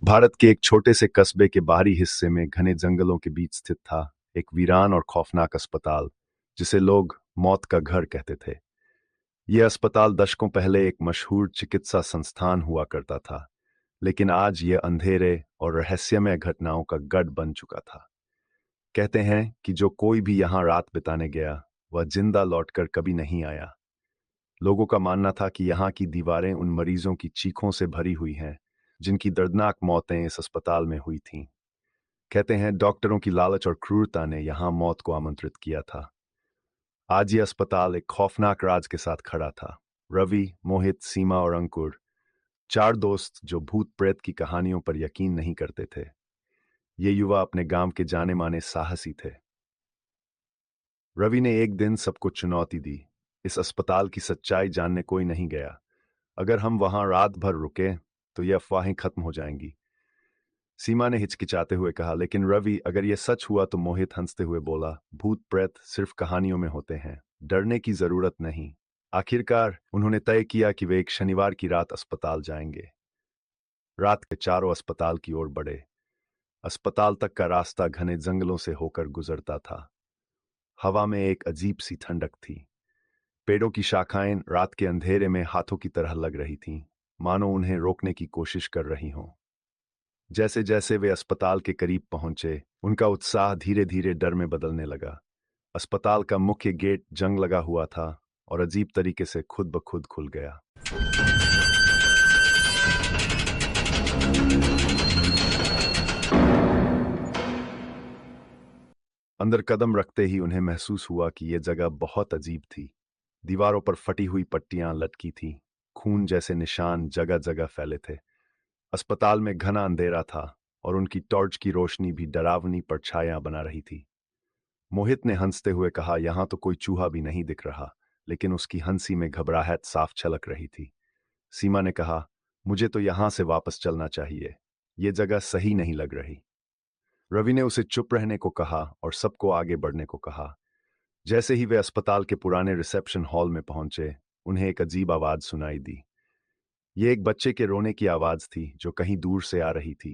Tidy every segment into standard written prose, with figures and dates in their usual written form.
भारत के एक छोटे से कस्बे के बाहरी हिस्से में घने जंगलों के बीच स्थित था एक वीरान और खौफनाक अस्पताल, जिसे लोग मौत का घर कहते थे। यह अस्पताल दशकों पहले एक मशहूर चिकित्सा संस्थान हुआ करता था, लेकिन आज यह अंधेरे और रहस्यमय घटनाओं का गढ़ बन चुका था। कहते हैं कि जो कोई भी यहाँ रात बिताने गया, वह जिंदा लौटकर कभी नहीं आया। लोगों का मानना था कि यहाँ की दीवारें उन मरीजों की चीखों से भरी हुई हैं, जिनकी दर्दनाक मौतें इस अस्पताल में हुई थीं। कहते हैं डॉक्टरों की लालच और क्रूरता ने यहाँ मौत को आमंत्रित किया था। आज ये अस्पताल एक खौफनाक राज के साथ खड़ा था। रवि, मोहित, सीमा और अंकुर, चार दोस्त जो भूत प्रेत की कहानियों पर यकीन नहीं करते थे। ये युवा अपने गांव के जाने माने साहसी थे। रवि ने एक दिन सबको चुनौती दी, इस अस्पताल की सच्चाई जानने कोई नहीं गया। अगर हम वहां रात भर रुके तो ये अफवाहें खत्म हो जाएंगी। सीमा ने हिचकिचाते हुए कहा, लेकिन रवि, अगर यह सच हुआ तो? मोहित हंसते हुए बोला, भूत प्रेत सिर्फ कहानियों में होते हैं, डरने की जरूरत नहीं। आखिरकार उन्होंने तय किया कि वे एक शनिवार की रात अस्पताल जाएंगे। रात के चारों अस्पताल की ओर बढ़े। अस्पताल तक का रास्ता घने जंगलों से होकर गुजरता था। हवा में एक अजीब सी ठंडक थी। पेड़ों की शाखाएं रात के अंधेरे में हाथों की तरह लग रही थीं, मानो उन्हें रोकने की कोशिश कर रही हों। जैसे जैसे वे अस्पताल के करीब पहुंचे, उनका उत्साह धीरे धीरे डर में बदलने लगा। अस्पताल का मुख्य गेट जंग लगा हुआ था और अजीब तरीके से खुद ब खुद खुल गया। अंदर कदम रखते ही उन्हें महसूस हुआ कि यह जगह बहुत अजीब थी। दीवारों पर फटी हुई पट्टियां लटकी थीं, खून जैसे निशान जगह जगह फैले थे। अस्पताल में घना अंधेरा था और उनकी टॉर्च की रोशनी भी डरावनी परछाइयां बना रही थी। मोहित ने हंसते हुए कहा, यहां तो कोई चूहा भी नहीं दिख रहा, लेकिन उसकी हंसी में घबराहट साफ छलक रही थी। सीमा ने कहा, मुझे तो यहां से वापस चलना चाहिए, ये जगह सही नहीं लग रही। रवि ने उसे चुप रहने को कहा और सबको आगे बढ़ने को कहा। जैसे ही वे अस्पताल के पुराने रिसेप्शन हॉल में पहुंचे, उन्हें एक अजीब आवाज सुनाई दी। ये एक बच्चे के रोने की आवाज थी जो कहीं दूर से आ रही थी।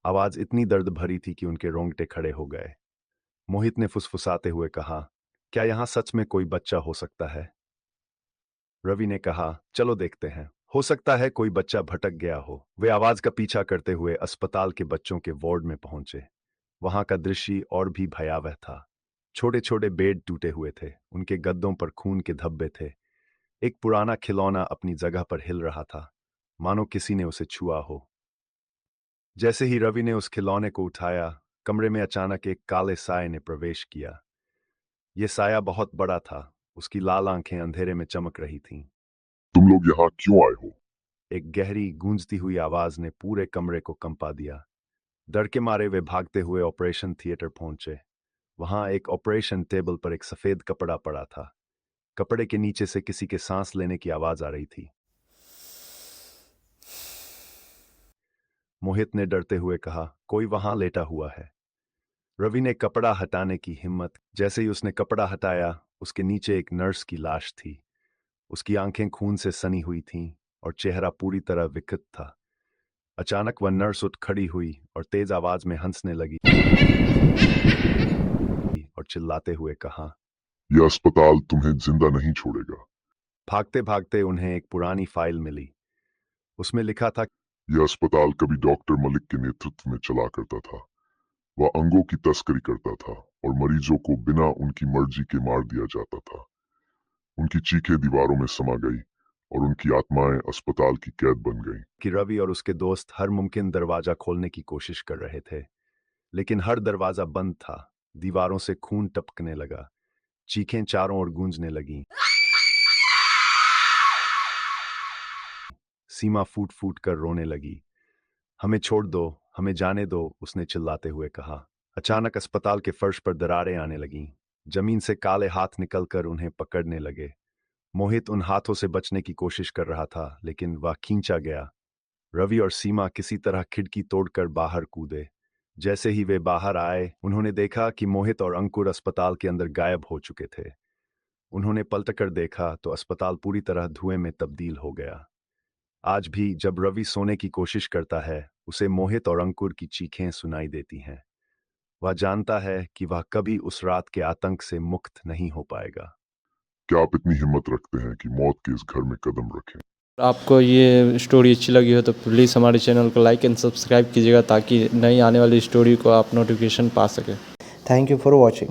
आवाज इतनी दर्द भरी थी कि उनके रोंगटे खड़े हो गए। मोहित ने फुसफुसाते हुए कहा, क्या यहां सच में कोई बच्चा हो सकता है? रवि ने कहा, चलो देखते हैं, हो सकता है कोई बच्चा भटक गया हो। वे आवाज का पीछा करते हुए अस्पताल के बच्चों के वार्ड में पहुंचे। वहां का दृश्य और भी भयावह था। छोटे छोटे बेड टूटे हुए थे, उनके गद्दों पर खून के धब्बे थे। एक पुराना खिलौना अपनी जगह पर हिल रहा था, मानो किसी ने उसे छुआ हो। जैसे ही रवि ने उस खिलौने को उठाया, कमरे में अचानक एक काले साए ने प्रवेश किया। यह साया बहुत बड़ा था, उसकी लाल आंखें अंधेरे में चमक रही थीं। तुम लोग यहाँ क्यों आए हो? एक गहरी गूंजती हुई आवाज ने पूरे कमरे को कंपा दिया। डर के मारे वे भागते हुए ऑपरेशन थिएटर पहुंचे। वहां एक ऑपरेशन टेबल पर एक सफेद कपड़ा पड़ा था। कपड़े के नीचे से किसी के सांस लेने की आवाज आ रही थी। मोहित ने डरते हुए कहा, कोई वहां लेटा हुआ है। रवि ने कपड़ा हटाने की हिम्मत। जैसे ही उसने कपड़ा हटाया, उसके नीचे एक नर्स की लाश थी। उसकी आंखें खून से सनी हुई थीं और चेहरा पूरी तरह विकृत था। अचानक वह नर्स उठ खड़ी हुई और तेज आवाज में हंसने लगी और चिल्लाते हुए कहा, यह अस्पताल तुम्हें जिंदा नहीं छोड़ेगा। भागते भागते उन्हें एक पुरानी फाइल मिली। उसमें लिखा था, यह अस्पताल कभी डॉक्टर मलिक के नेतृत्व में चला करता था। वह अंगों की तस्करी करता था और मरीजों को बिना उनकी मर्जी के मार दिया जाता था। उनकी चीखें दीवारों में समा गई और उनकी आत्माएं अस्पताल की कैद बन गईं। कि रवि और उसके दोस्त हर मुमकिन दरवाजा खोलने की कोशिश कर रहे थे, लेकिन हर दरवाजा बंद था। दीवारों से खून टपकने लगा, चीखें चारों ओर गूंजने लगीं। सीमा फूट फूट कर रोने लगी। हमें छोड़ दो, हमें जाने दो, उसने चिल्लाते हुए कहा। अचानक अस्पताल के फर्श पर दरारें आने लगीं। जमीन से काले हाथ निकलकर उन्हें पकड़ने लगे। मोहित उन हाथों से बचने की कोशिश कर रहा था, लेकिन वह खींचा गया। रवि और सीमा किसी तरह खिड़की तोड़कर बाहर कूदे। जैसे ही वे बाहर आए, उन्होंने देखा कि मोहित और अंकुर अस्पताल के अंदर गायब हो चुके थे। उन्होंने पलटकर देखा तो अस्पताल पूरी तरह धुएं में तब्दील हो गया। आज भी जब रवि सोने की कोशिश करता है, उसे मोहित और अंकुर की चीखें सुनाई देती हैं। वह जानता है कि वह कभी उस रात के आतंक से मुक्त नहीं हो पाएगा। क्या आप इतनी हिम्मत रखते हैं कि मौत के इस घर में कदम रखें? आपको ये स्टोरी अच्छी लगी हो तो प्लीज़ हमारे चैनल को लाइक एंड सब्सक्राइब कीजिएगा ताकि नई आने वाली स्टोरी को आप नोटिफिकेशन पा सकें। Thank you for watching.